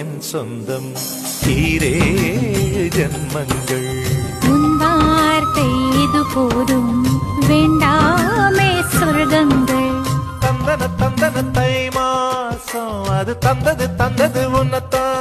என் சொந்தம் ஈரேழு ஜன்மங்கள். உன் வார்த்தை இது போதும் வேண்டாமே சொர்க்கங்கள். தந்தன தந்தன தை மாசம் அது தந்தது உன்னத்தான்